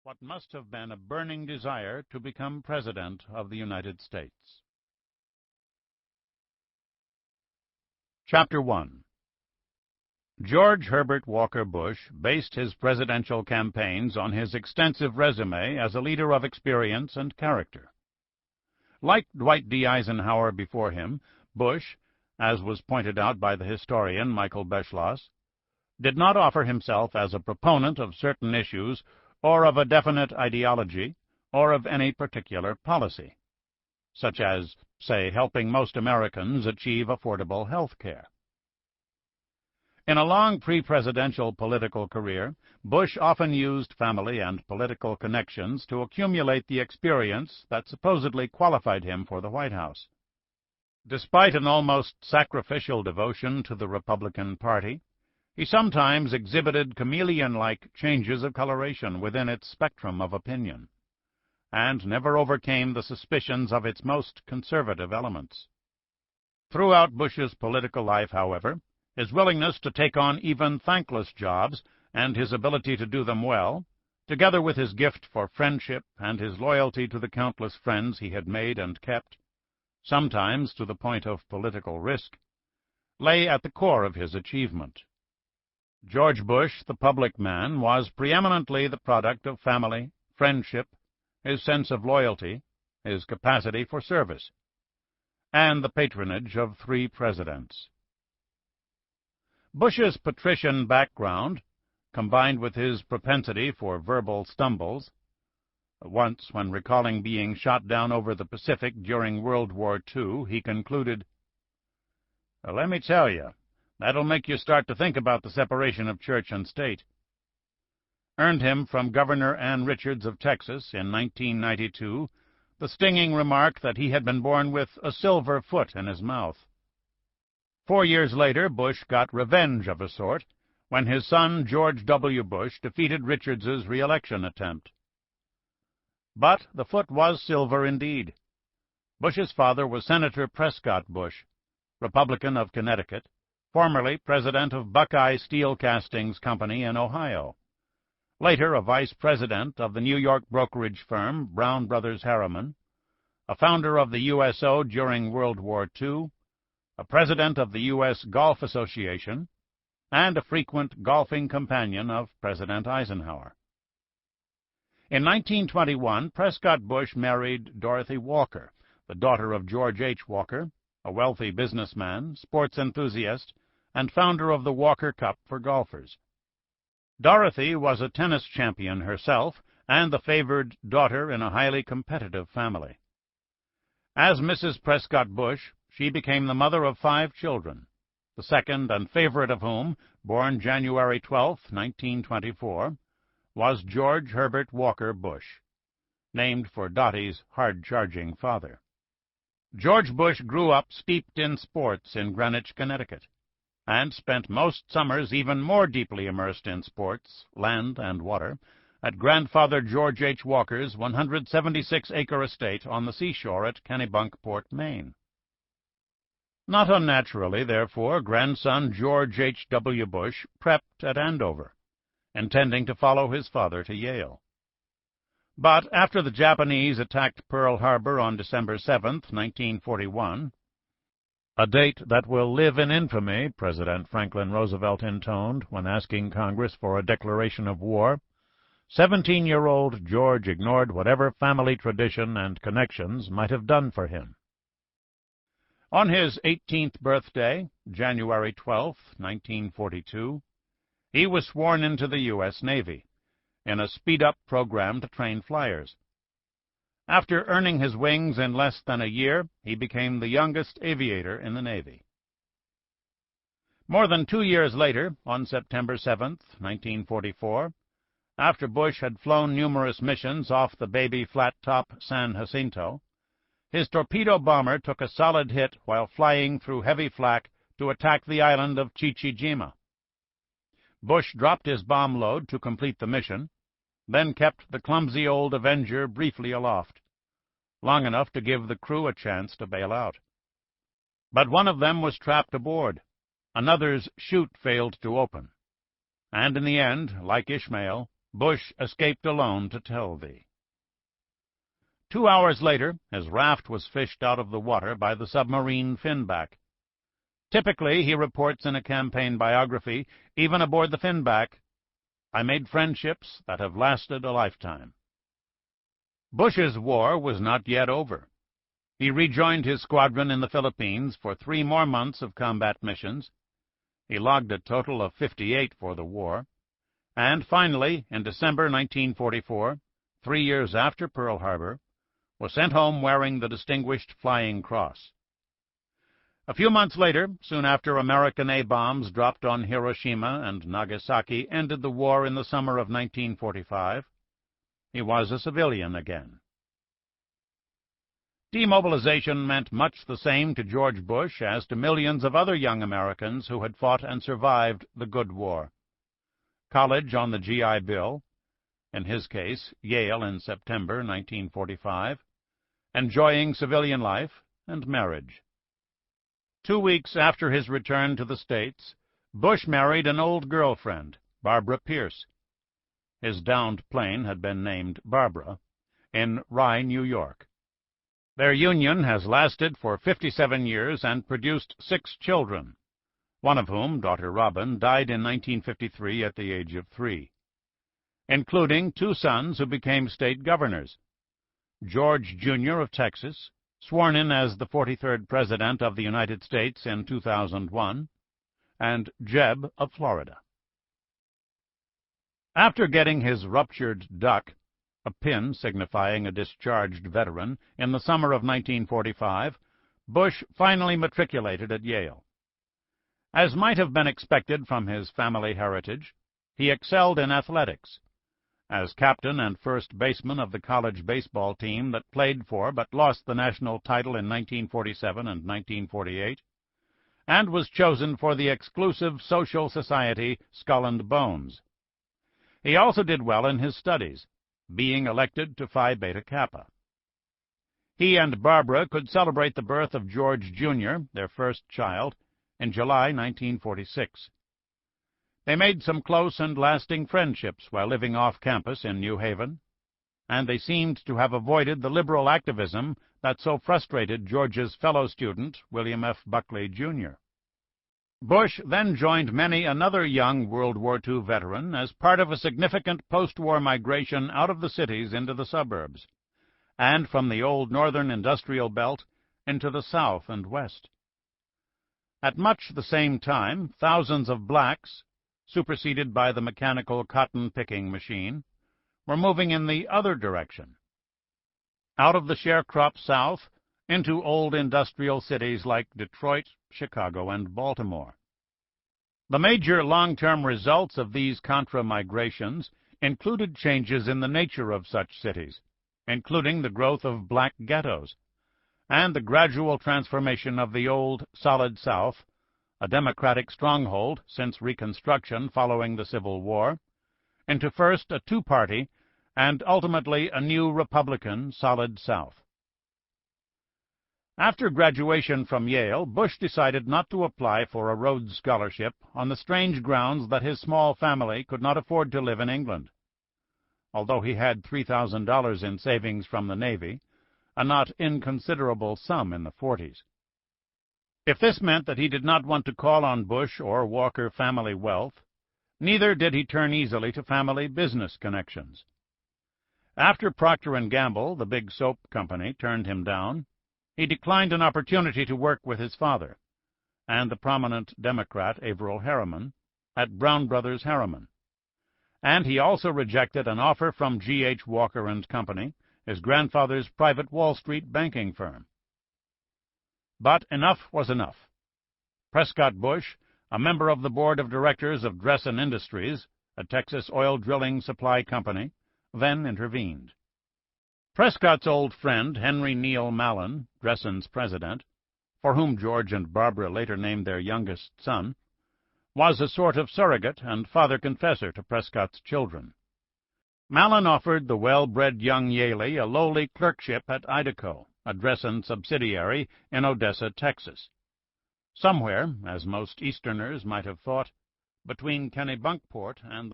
what must have been a burning desire to become President of the United States. Chapter 1. George Herbert Walker Bush based his presidential campaigns on his extensive resume as a leader of experience and character. Like Dwight D. Eisenhower before him, Bush, as was pointed out by the historian Michael Beschloss, did not offer himself as a proponent of certain issues or of a definite ideology or of any particular policy, such as, say, helping most Americans achieve affordable health care. In a long pre-presidential political career, Bush often used family and political connections to accumulate the experience that supposedly qualified him for the White House. Despite an almost sacrificial devotion to the Republican Party, he sometimes exhibited chameleon-like changes of coloration within its spectrum of opinion, and never overcame the suspicions of its most conservative elements. Throughout Bush's political life, however, his willingness to take on even thankless jobs and his ability to do them well, together with his gift for friendship and his loyalty to the countless friends he had made and kept, sometimes to the point of political risk, lay at the core of his achievement. George Bush, the public man, was preeminently the product of family, friendship, his sense of loyalty, his capacity for service, and the patronage of 3 presidents. Bush's patrician background, combined with his propensity for verbal stumbles, once, when recalling being shot down over the Pacific during World War II, he concluded, "Let me tell you, that'll make you start to think about the separation of church and state," earned him from Governor Ann Richards of Texas in 1992 the stinging remark that he had been born with a silver foot in his mouth. 4 years later, Bush got revenge of a sort when his son George W. Bush defeated Richards's re-election attempt. But the foot was silver indeed. Bush's father was Senator Prescott Bush, Republican of Connecticut, formerly president of Buckeye Steel Castings Company in Ohio, later a vice president of the New York brokerage firm Brown Brothers Harriman, a founder of the USO during World War II, a president of the U.S. Golf Association, and a frequent golfing companion of President Eisenhower. In 1921, Prescott Bush married Dorothy Walker, the daughter of George H. Walker, a wealthy businessman, sports enthusiast, and founder of the Walker Cup for golfers. Dorothy was a tennis champion herself and the favored daughter in a highly competitive family. As Mrs. Prescott Bush, she became the mother of 5 children, the second and favorite of whom, born January 12, 1924, was George Herbert Walker Bush, named for Dottie's hard-charging father. George Bush grew up steeped in sports in Greenwich, Connecticut, and spent most summers even more deeply immersed in sports, land and water, at grandfather George H. Walker's 176-acre estate on the seashore at Kennebunkport, Maine. Not unnaturally, therefore, grandson George H. W. Bush prepped at Andover, intending to follow his father to Yale. But after the Japanese attacked Pearl Harbor on December 7, 1941, a date that will live in infamy, President Franklin Roosevelt intoned when asking Congress for a declaration of war, 17-year-old George ignored whatever family tradition and connections might have done for him. On his 18th birthday, January 12, 1942, he was sworn into the U.S. Navy in a speed-up program to train flyers. After earning his wings in less than a year, he became the youngest aviator in the Navy. More than 2 years later, on September 7, 1944, after Bush had flown numerous missions off the baby flat-top San Jacinto, his torpedo bomber took a solid hit while flying through heavy flak to attack the island of Chichijima. Bush dropped his bomb load to complete the mission, then kept the clumsy old Avenger briefly aloft, long enough to give the crew a chance to bail out. But one of them was trapped aboard. Another's chute failed to open, and in the end, like Ishmael, Bush escaped alone to tell thee. 2 hours later, his raft was fished out of the water by the submarine Finback. Typically, he reports in a campaign biography, even aboard the Finback, I made friendships that have lasted a lifetime. Bush's war was not yet over. He rejoined his squadron in the Philippines for 3 more months of combat missions. He logged a total of 58 for the war, and finally, in December 1944, 3 years after Pearl Harbor, was sent home wearing the Distinguished Flying Cross. A few months later, soon after American A-bombs dropped on Hiroshima and Nagasaki ended the war in the summer of 1945, he was a civilian again. Demobilization meant much the same to George Bush as to millions of other young Americans who had fought and survived the good war. College on the GI Bill, in his case, Yale in September 1945, enjoying civilian life, and marriage. 2 weeks after his return to the States, Bush married an old girlfriend, Barbara Pierce. His downed plane had been named Barbara, in Rye, New York. Their union has lasted for 57 years and produced 6 children, one of whom, daughter Robin, died in 1953 at the age of 3, including 2 sons who became state governors, George Jr. of Texas, sworn in as the 43rd President of the United States in 2001, and Jeb of Florida. After getting his ruptured duck, a pin signifying a discharged veteran, in the summer of 1945, Bush finally matriculated at Yale. As might have been expected from his family heritage, he excelled in athletics. As captain and first baseman of the college baseball team that played for but lost the national title in 1947 and 1948, and was chosen for the exclusive social society Skull and Bones. He also did well in his studies, being elected to Phi Beta Kappa. He and Barbara could celebrate the birth of George Jr., their first child, in July 1946. They made some close and lasting friendships while living off campus in New Haven, and they seemed to have avoided the liberal activism that so frustrated George's fellow student, William F. Buckley, Jr. Bush then joined many another young World War II veteran as part of a significant post-war migration out of the cities into the suburbs, and from the old northern industrial belt into the south and west. At much the same time, thousands of blacks, superseded by the mechanical cotton-picking machine, were moving in the other direction, out of the sharecrop South into old industrial cities like Detroit, Chicago, and Baltimore. The major long-term results of these contra-migrations included changes in the nature of such cities, including the growth of black ghettos, and the gradual transformation of the old Solid South, a Democratic stronghold since Reconstruction following the Civil War, into first a two-party and ultimately a new Republican Solid South. After graduation from Yale, Bush decided not to apply for a Rhodes Scholarship on the strange grounds that his small family could not afford to live in England. Although he had $3,000 in savings from the Navy, a not inconsiderable sum in the 40s. If this meant that he did not want to call on Bush or Walker family wealth, neither did he turn easily to family business connections. After Procter & Gamble, the big soap company, turned him down, he declined an opportunity to work with his father, and the prominent Democrat Averell Harriman, at Brown Brothers Harriman. And he also rejected an offer from G.H. Walker & Company, his grandfather's private Wall Street banking firm. But enough was enough. Prescott Bush, a member of the board of directors of Dressen Industries, a Texas oil drilling supply company, then intervened. Prescott's old friend, Henry Neal Mallon, Dressen's president, for whom George and Barbara later named their youngest son, was a sort of surrogate and father-confessor to Prescott's children. Mallon offered the well-bred young Yaley a lowly clerkship at Idaco, a Dressen subsidiary in Odessa, Texas. Somewhere, as most Easterners might have thought, between Kennebunkport and